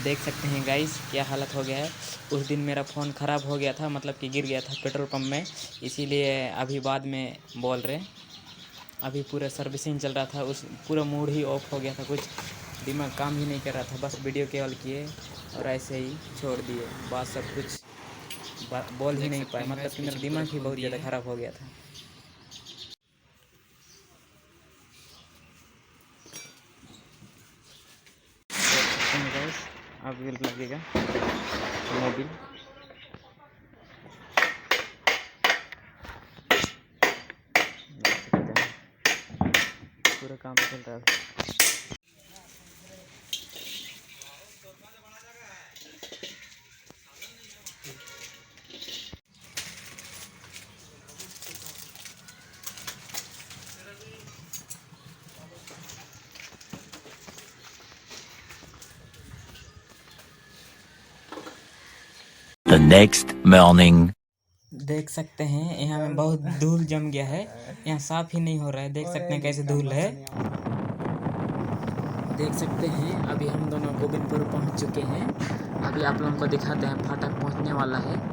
देख सकते हैं गाइस क्या हालत हो गया है। उस दिन मेरा फ़ोन ख़राब हो गया था, मतलब कि गिर गया था पेट्रोल पंप में, इसीलिए अभी बाद में बोल रहे। अभी पूरा सर्विसिंग चल रहा था, उस पूरा मूड ही ऑफ हो गया था, कुछ दिमाग काम ही नहीं कर रहा था। बस वीडियो केवल किए और ऐसे ही छोड़ दिए, बात सब कुछ बोल ही नहीं पाए, मतलब कि मेरा दिमाग ही बहुत ज़्यादा ख़राब हो गया था। अब लगेगा मोबिल, पूरा काम चल रहा है। The next morning. देख सकते हैं यहाँ में बहुत धूल जम गया है, यहाँ साफ ही नहीं हो रहा है। देख सकते हैं कैसे धूल है। देख सकते हैं अभी हम दोनों गोविंदपुर पहुँच चुके हैं। अभी आप लोगों को दिखाते हैं, फाटक पहुँचने वाला है।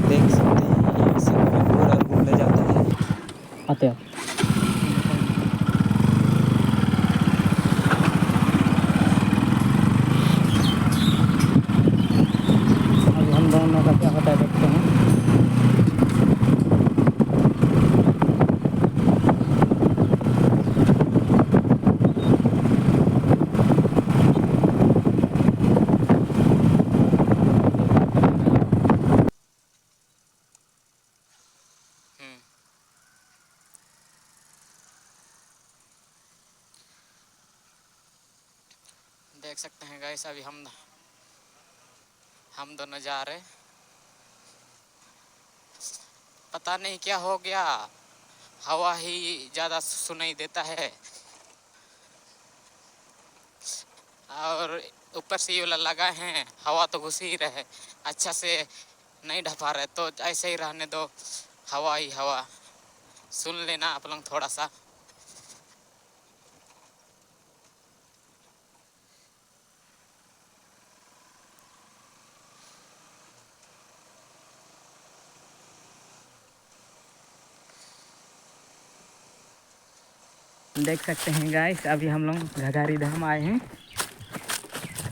देख सकते हैं यहाँ से पूरा घूमने जाता है। आते हैं अभी हम दोनों का क्या होता है, देखते हैं। देख सकते हैं गाइस अभी हम दोनों जा रहे। पता नहीं क्या हो गया, हवा ही ज़्यादा सुनाई देता है और ऊपर से ये लगा है, हवा तो घुस ही रहे, अच्छा से नहीं ढपा रहे। तो ऐसे ही रहने दो, हवा ही हवा सुन लेना आप लोग थोड़ा सा। देख सकते हैं गाइस अभी हम लोग घघारी धाम आए हैं।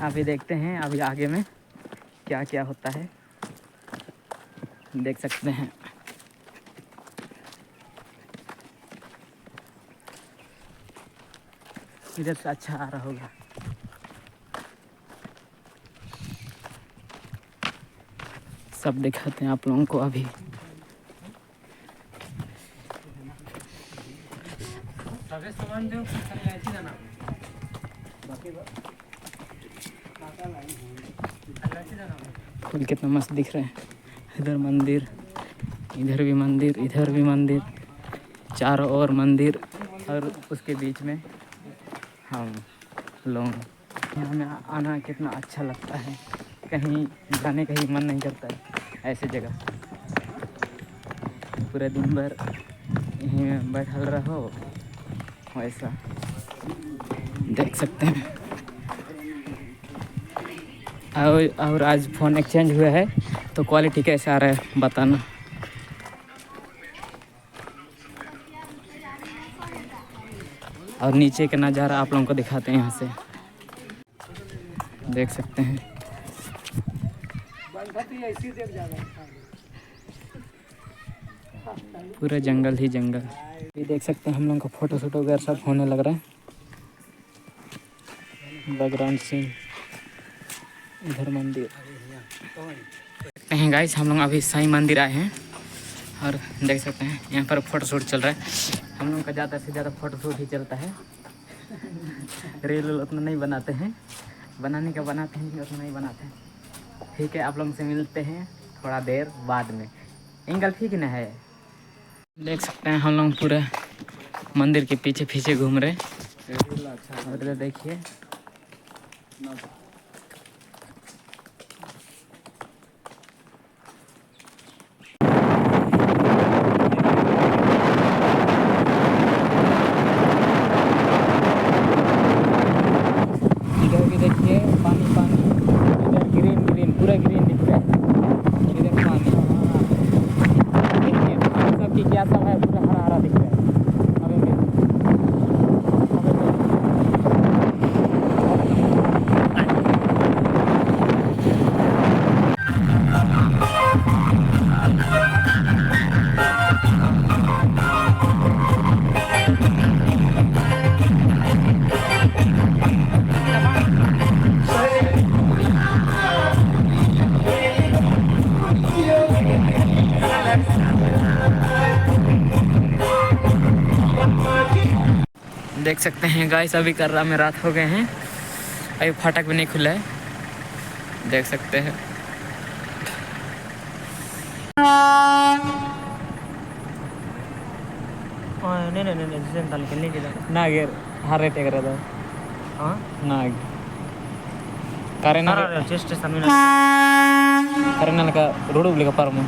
अभी देखते हैं अभी आगे में क्या क्या होता है, देख सकते हैं। इधर से अच्छा आ रहा होगा। सब दिखाते हैं आप लोगों को अभी। फूल कितना मस्त दिख रहे हैं। इधर मंदिर, इधर भी मंदिर, इधर भी मंदिर, चारों ओर मंदिर और उसके बीच में हम लोग। यहाँ में आना कितना अच्छा लगता है, कहीं जाने का ही मन नहीं करता है ऐसे जगह। पूरे दिन भर यहीं में बैठल रहो, वैसा देख सकते हैं। और आज फ़ोन एक्सचेंज हुआ है तो क्वालिटी कैसा आ रहा है बताना। और नीचे का नज़ारा आप लोगों को दिखाते हैं, यहाँ से देख सकते हैं। पूरा जंगल ही जंगल। ये देख सकते हैं हम लोगों को फ़ोटो शूट वगैरह सब होने लग रहा है। बैकग्राउंड सीन, इधर मंदिर। देखते हैं गाइस हम लोग अभी साईं मंदिर आए हैं और देख सकते हैं यहाँ पर फ़ोटोशूट चल रहा है। हम लोगों का ज़्यादा से ज़्यादा फ़ोटोशूट ही चलता है। रील उतना नहीं बनाते हैं, बनाने का बनाते हैं उतना नहीं बनाते हैं। ठीक है, आप लोगों से मिलते हैं थोड़ा देर बाद में। एंगल ठीक ना है। देख सकते हैं हम लोग पूरे मंदिर के पीछे पीछे घूम रहे हैं। और देखिए इधर भी देखिए पानी पानी, इधर ग्रीन ग्रीन पूरा ग्रीन दिख रहा है। इधर पानी देखिए, सबकी क्या सब है, पूरा हरा हरा दिख रहा है। देख सकते हैं गाइस, अभी कर्रा में रात हो गए हैं, अभी फाटक भी नहीं खुला है, देख सकते हैं। नागेर हारे टेकर नाग का रोड का पार में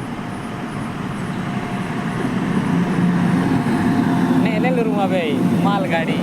नहीं ले लूँ अबे मालगाड़ी